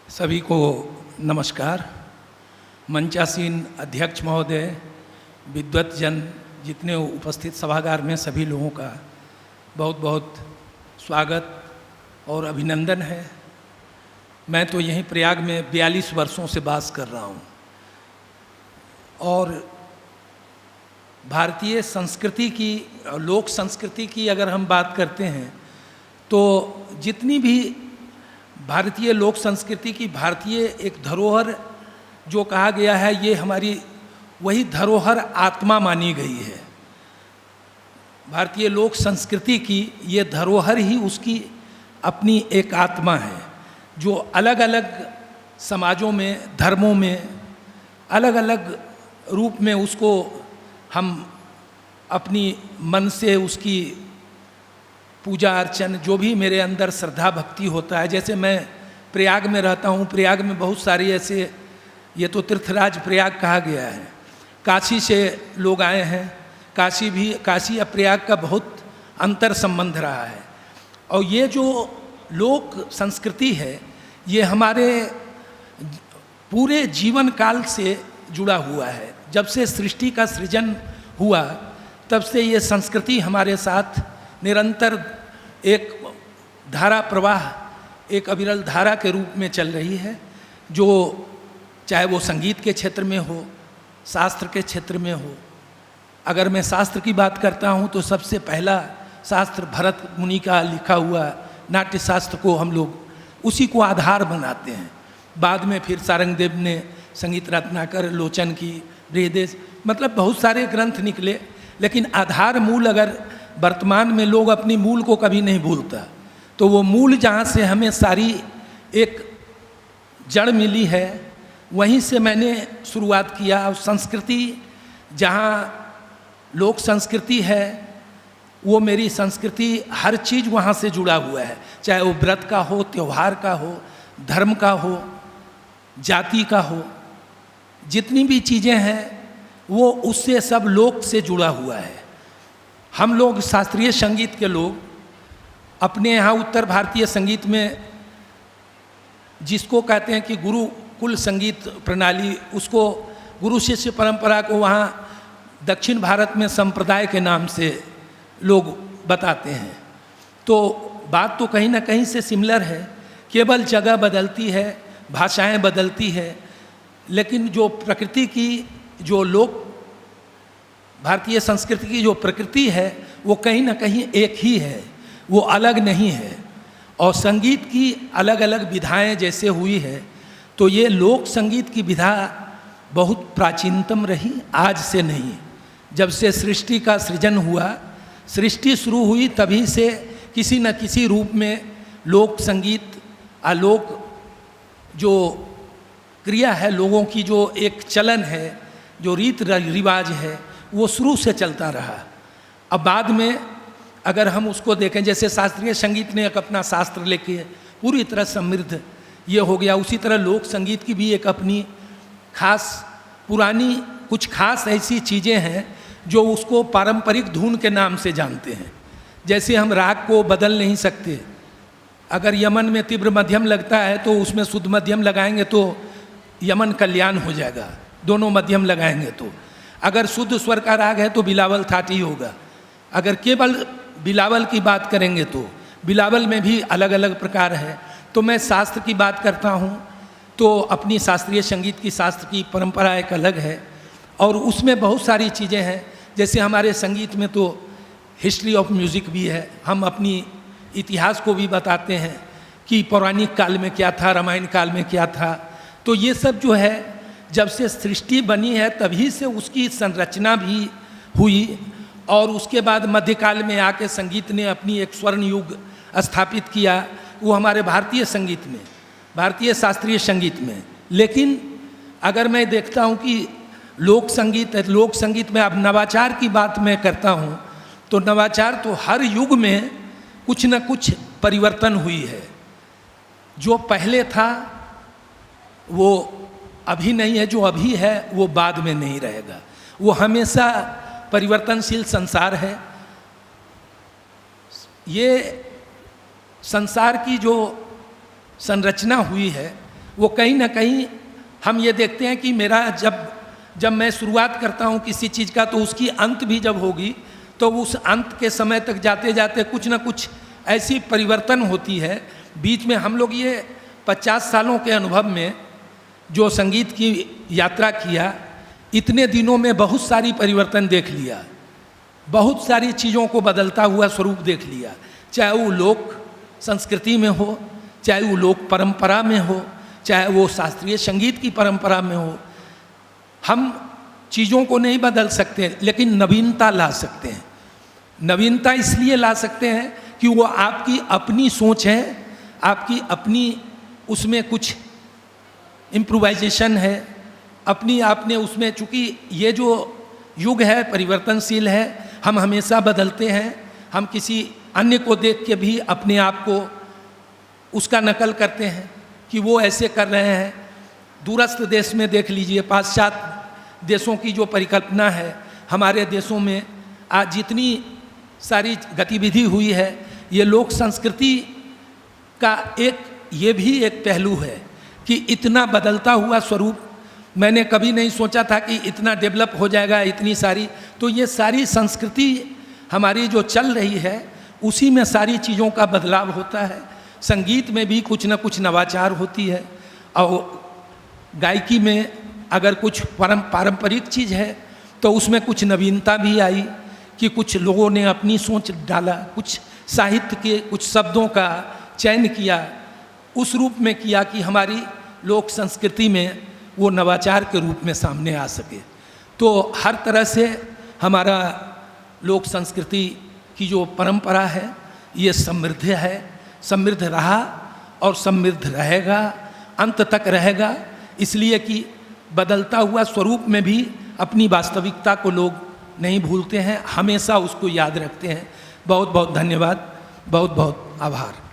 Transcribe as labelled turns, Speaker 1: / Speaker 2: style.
Speaker 1: सभी को नमस्कार। मंचासीन अध्यक्ष महोदय, विद्वत जन, जितने उपस्थित सभागार में सभी लोगों का बहुत बहुत स्वागत और अभिनंदन है। मैं तो यहीं प्रयाग में 42 वर्षों से वास कर रहा हूँ और भारतीय संस्कृति की, लोक संस्कृति की अगर हम बात करते हैं तो जितनी भी भारतीय लोक संस्कृति की भारतीय एक धरोहर जो कहा गया है, ये हमारी वही धरोहर आत्मा मानी गई है। भारतीय लोक संस्कृति की ये धरोहर ही उसकी अपनी एक आत्मा है, जो अलग अलग समाजों में, धर्मों में अलग अलग रूप में उसको हम अपनी मन से उसकी पूजा अर्चन, जो भी मेरे अंदर श्रद्धा भक्ति होता है। जैसे मैं प्रयाग में रहता हूँ, प्रयाग में बहुत सारे ऐसे, ये तो तीर्थराज प्रयाग कहा गया है, काशी से लोग आए हैं। काशी और प्रयाग का बहुत अंतर संबंध रहा है। और ये जो लोक संस्कृति है, ये हमारे पूरे जीवन काल से जुड़ा हुआ है। जब से सृष्टि का सृजन हुआ तब से ये संस्कृति हमारे साथ निरंतर एक धारा प्रवाह, एक अविरल धारा के रूप में चल रही है, जो चाहे वो संगीत के क्षेत्र में हो, शास्त्र के क्षेत्र में हो। अगर मैं शास्त्र की बात करता हूँ तो सबसे पहला शास्त्र भरत मुनि का लिखा हुआ नाट्य शास्त्र को हम लोग उसी को आधार बनाते हैं। बाद में फिर सारंगदेव ने संगीत रत्नाकर, लोचन की, बृहदेश, मतलब बहुत सारे ग्रंथ निकले। लेकिन आधार मूल, अगर वर्तमान में लोग अपनी मूल को कभी नहीं भूलता, तो वो मूल जहाँ से हमें सारी एक जड़ मिली है, वहीं से मैंने शुरुआत किया। और संस्कृति, जहाँ लोक संस्कृति है, वो मेरी संस्कृति, हर चीज़ वहाँ से जुड़ा हुआ है। चाहे वो व्रत का हो, त्यौहार का हो, धर्म का हो, जाति का हो, जितनी भी चीज़ें हैं वो उससे सब लोक से जुड़ा हुआ है। हम लोग शास्त्रीय संगीत के लोग अपने यहाँ उत्तर भारतीय संगीत में जिसको कहते हैं कि गुरुकुल संगीत प्रणाली, उसको गुरु शिष्य परंपरा को वहाँ दक्षिण भारत में संप्रदाय के नाम से लोग बताते हैं। तो बात तो कहीं ना कहीं से सिमिलर है, केवल जगह बदलती है, भाषाएं बदलती है, लेकिन जो प्रकृति की, जो लोक भारतीय संस्कृति की जो प्रकृति है वो कहीं ना कहीं एक ही है, वो अलग नहीं है। और संगीत की अलग अलग विधाएं जैसे हुई है, तो ये लोक संगीत की विधा बहुत प्राचीनतम रही, आज से नहीं। जब से सृष्टि का सृजन हुआ, सृष्टि शुरू हुई, तभी से किसी न किसी रूप में लोक संगीत, आलोक जो क्रिया है, लोगों की जो एक चलन है, जो रीत रिवाज है, वो शुरू से चलता रहा। अब बाद में अगर हम उसको देखें, जैसे शास्त्रीय संगीत ने एक अपना शास्त्र लेके पूरी तरह समृद्ध ये हो गया, उसी तरह लोक संगीत की भी एक अपनी खास पुरानी कुछ खास ऐसी चीज़ें हैं जो उसको पारंपरिक धुन के नाम से जानते हैं। जैसे हम राग को बदल नहीं सकते। अगर यमन में तीव्र मध्यम लगता है तो उसमें शुद्ध मध्यम लगाएंगे तो यमन कल्याण हो जाएगा, दोनों मध्यम लगाएंगे तो। अगर शुद्ध स्वर का राग है तो बिलावल थाटी होगा। अगर केवल बिलावल की बात करेंगे तो बिलावल में भी अलग अलग प्रकार है। तो मैं शास्त्र की बात करता हूँ तो अपनी शास्त्रीय संगीत की, शास्त्र की परंपरा एक अलग है और उसमें बहुत सारी चीज़ें हैं। जैसे हमारे संगीत में तो हिस्ट्री ऑफ म्यूज़िक भी है, हम अपनी इतिहास को भी बताते हैं कि पौराणिक काल में क्या था, रामायण काल में क्या था। तो ये सब जो है, जब से सृष्टि बनी है तभी से उसकी संरचना भी हुई। और उसके बाद मध्यकाल में आके संगीत ने अपनी एक स्वर्ण युग स्थापित किया, वो हमारे भारतीय संगीत में, भारतीय शास्त्रीय संगीत में। लेकिन अगर मैं देखता हूँ कि लोक संगीत में अब नवाचार की बात मैं करता हूँ, तो नवाचार तो हर युग में कुछ न कुछ परिवर्तन हुई है। जो पहले था वो अभी नहीं है, जो अभी है वो बाद में नहीं रहेगा। वो हमेशा परिवर्तनशील संसार है। ये संसार की जो संरचना हुई है वो कहीं ना कहीं हम ये देखते हैं कि मेरा जब मैं शुरुआत करता हूँ किसी चीज़ का, तो उसकी अंत भी जब होगी तो उस अंत के समय तक जाते जाते कुछ ना कुछ ऐसी परिवर्तन होती है। बीच में हम लोग ये 50 सालों के अनुभव में जो संगीत की यात्रा किया, इतने दिनों में बहुत सारी परिवर्तन देख लिया, बहुत सारी चीज़ों को बदलता हुआ स्वरूप देख लिया, चाहे वो लोक संस्कृति में हो, चाहे वो लोक परंपरा में हो, चाहे वो शास्त्रीय संगीत की परंपरा में हो। हम चीज़ों को नहीं बदल सकते, लेकिन नवीनता ला सकते हैं। नवीनता इसलिए ला सकते हैं कि वो आपकी अपनी सोच है, आपकी अपनी उसमें कुछ इम्प्रोवाइजेशन है, अपनी आपने उसमें, चूँकि ये जो युग है परिवर्तनशील है, हम हमेशा बदलते हैं। हम किसी अन्य को देख के भी अपने आप को उसका नकल करते हैं कि वो ऐसे कर रहे हैं। दूरस्थ देश में देख लीजिए, पाश्चात्य देशों की जो परिकल्पना है, हमारे देशों में आज जितनी सारी गतिविधि हुई है, ये लोक संस्कृति का ये भी एक पहलू है कि इतना बदलता हुआ स्वरूप मैंने कभी नहीं सोचा था कि इतना डेवलप हो जाएगा, इतनी सारी। तो ये सारी संस्कृति हमारी जो चल रही है, उसी में सारी चीज़ों का बदलाव होता है। संगीत में भी कुछ न कुछ नवाचार होती है, और गायकी में अगर कुछ पारंपरिक चीज़ है तो उसमें कुछ नवीनता भी आई कि कुछ लोगों ने अपनी सोच डाला, कुछ साहित्य के कुछ शब्दों का चयन किया, उस रूप में किया कि हमारी लोक संस्कृति में वो नवाचार के रूप में सामने आ सके। तो हर तरह से हमारा लोक संस्कृति की जो परंपरा है, ये समृद्ध है, समृद्ध रहा और समृद्ध रहेगा, अंत तक रहेगा। इसलिए कि बदलता हुआ स्वरूप में भी अपनी वास्तविकता को लोग नहीं भूलते हैं, हमेशा उसको याद रखते हैं। बहुत बहुत धन्यवाद, बहुत बहुत आभार।